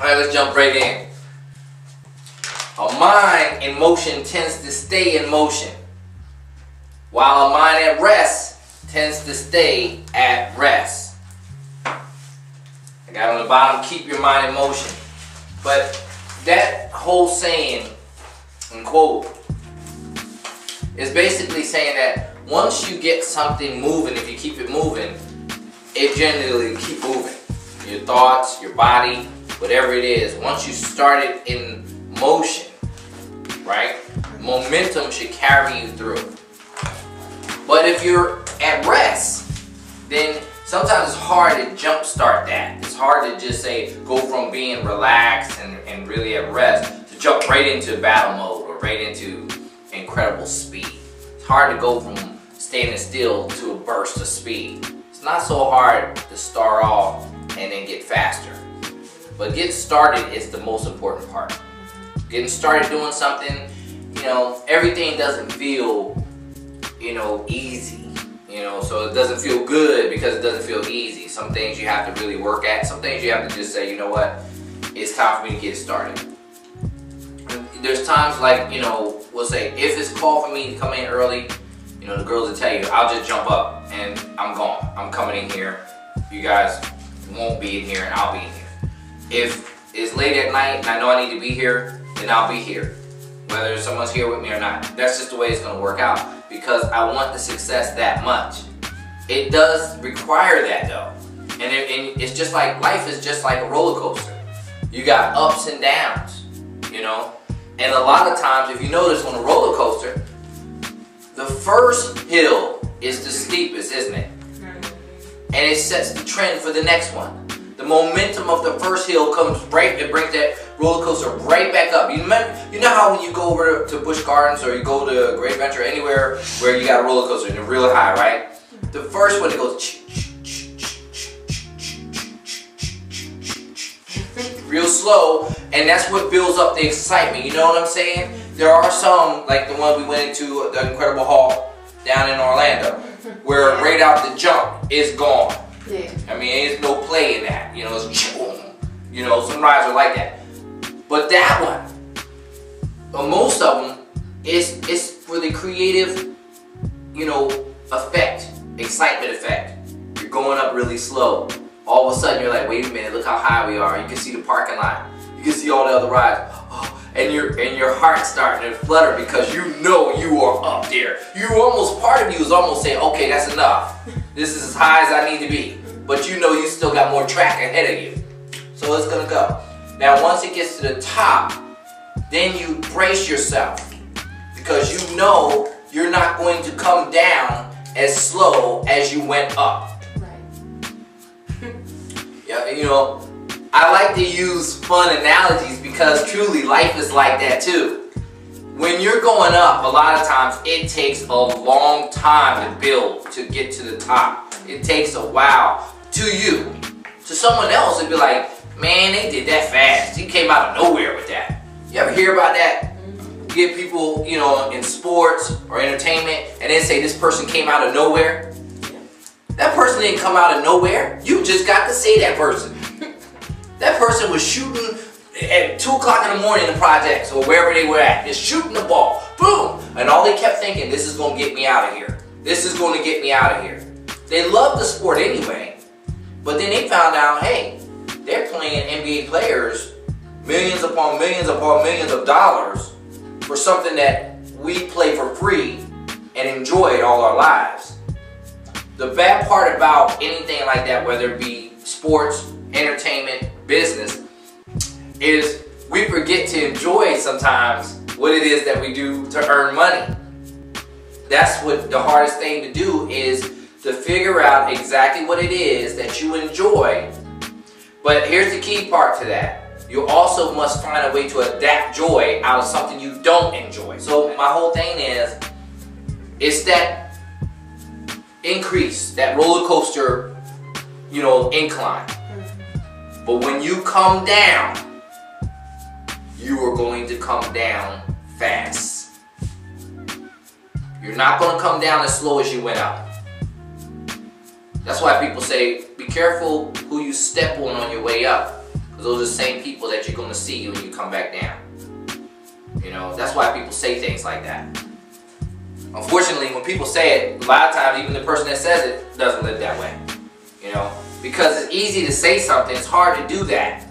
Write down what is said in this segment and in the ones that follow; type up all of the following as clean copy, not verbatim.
Alright, let's jump right in. A mind in motion tends to stay in motion, while a mind at rest tends to stay at rest. I got on the bottom, keep your mind in motion. But that whole saying and quote is basically saying that once you get something moving, if you keep it moving, it generally keep moving. Your thoughts, your body, whatever it is, once you start it in motion, right? Momentum should carry you through. But if you're at rest, then sometimes it's hard to jumpstart that. It's hard to just say, go from being relaxed and really at rest to jump right into battle mode or right into incredible speed. It's hard to go from standing still to a burst of speed. It's not so hard to start off and then get faster. But getting started is the most important part. Getting started doing something, everything doesn't feel, easy. So it doesn't feel good because it doesn't feel easy. Some things you have to really work at. Some things you have to just say, you know what, it's time for me to get started. And there's times like, we'll say, if it's called for me to come in early, the girls will tell you, I'll just jump up and I'm gone. I'm coming in here. You guys won't be in here and I'll be in here. If it's late at night and I know I need to be here, then I'll be here. Whether someone's here with me or not. That's just the way it's going to work out because I want the success that much. It does require that though. And it's just like, life is just like a roller coaster. You got ups and downs, And a lot of times, if you notice on a roller coaster, the first hill is the steepest, isn't it? And it sets the trend for the next one. The momentum of the first hill comes right, it brings that roller coaster right back up. You know how when you go over to Busch Gardens or you go to Great Adventure, anywhere where you got a roller coaster and you're really high, right? The first one, it goes real slow, and that's what builds up the excitement. You know what I'm saying? There are some, like the one we went into, the Incredible Hall down in Orlando, where right out the jump, it's gone. Yeah. I mean, there's no play in that. It's boom. Some rides are like that. But that one, most of them, is for the creative, effect, excitement effect. You're going up really slow. All of a sudden, you're like, wait a minute, look how high we are. You can see the parking lot. You can see all the other rides. And your heart's starting to flutter because you know you are up there. Part of you is almost saying, okay, that's enough. This is as high as I need to be. But you still got more track ahead of you. So it's gonna go. Now once it gets to the top, then you brace yourself. Because you know you're not going to come down as slow as you went up. Right. Yeah, I like to use fun analogies because truly life is like that too. When you're going up, a lot of times it takes a long time to build to get to the top. It takes a while to you. To someone else, it'd be like, man, they did that fast. He came out of nowhere with that. You ever hear about that? You get people, in sports or entertainment, and they say this person came out of nowhere. That person didn't come out of nowhere. You just got to see that person. That person was shooting at 2 o'clock in the morning in the projects or wherever they were at, just shooting the ball. Boom! And all they kept thinking, this is going to get me out of here. This is going to get me out of here. They loved the sport anyway, but then they found out, hey, they're playing NBA players millions upon millions of dollars for something that we play for free and enjoy all our lives. The bad part about anything like that, whether it be sports, entertainment, business, is we forget to enjoy sometimes what it is that we do to earn money. That's what the hardest thing to do is to figure out exactly what it is that you enjoy. But here's the key part to that. You also must find a way to adapt joy out of something you don't enjoy. So my whole thing is, it's that increase, that roller coaster, incline. But when you come down, you are going to come down fast. You're not going to come down as slow as you went up. That's why people say, be careful who you step on your way up. Because those are the same people that you're going to see when you come back down. You know, that's why people say things like that. Unfortunately, when people say it, a lot of times even the person that says it doesn't live that way. You know, because it's easy to say something, it's hard to do that.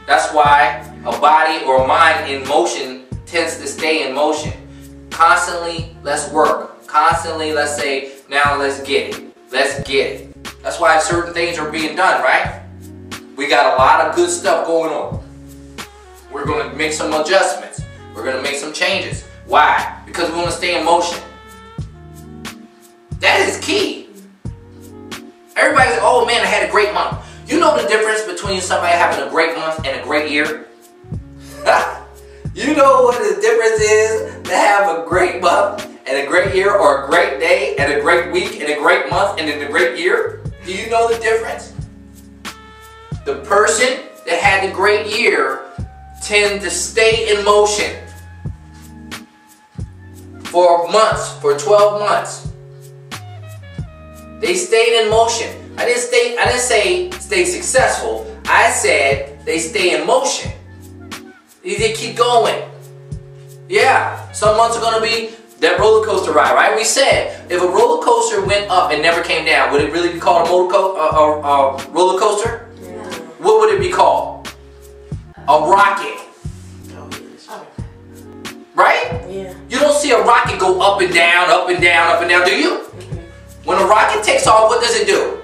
That's why a body or a mind in motion tends to stay in motion. Constantly, let's work. Constantly, let's say, now let's get it. Let's get it. That's why certain things are being done, right? We got a lot of good stuff going on. We're going to make some adjustments. We're going to make some changes. Why? Because we want to stay in motion. That is key. Everybody's like, oh man, I had a great month. You know the difference between somebody having a great month and a great year? You know what the difference is to have a great month and a great year, or a great day and a great week and a great month and then a great year? Do you know the difference? The person that had the great year tend to stay in motion for months, for 12 months. They stayed in motion. I didn't say stay successful. I said they stay in motion. They keep going. Yeah, some months are going to be that roller coaster ride, right? We said if a roller coaster went up and never came down, would it really be called a roller coaster? Yeah. What would it be called? A rocket. Right? Yeah. You don't see a rocket go up and down, up and down, up and down, do you? Mm-hmm. When a rocket takes off, what does it do?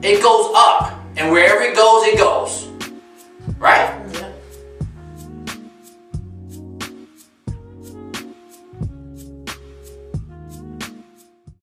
It goes up, and wherever it goes, right?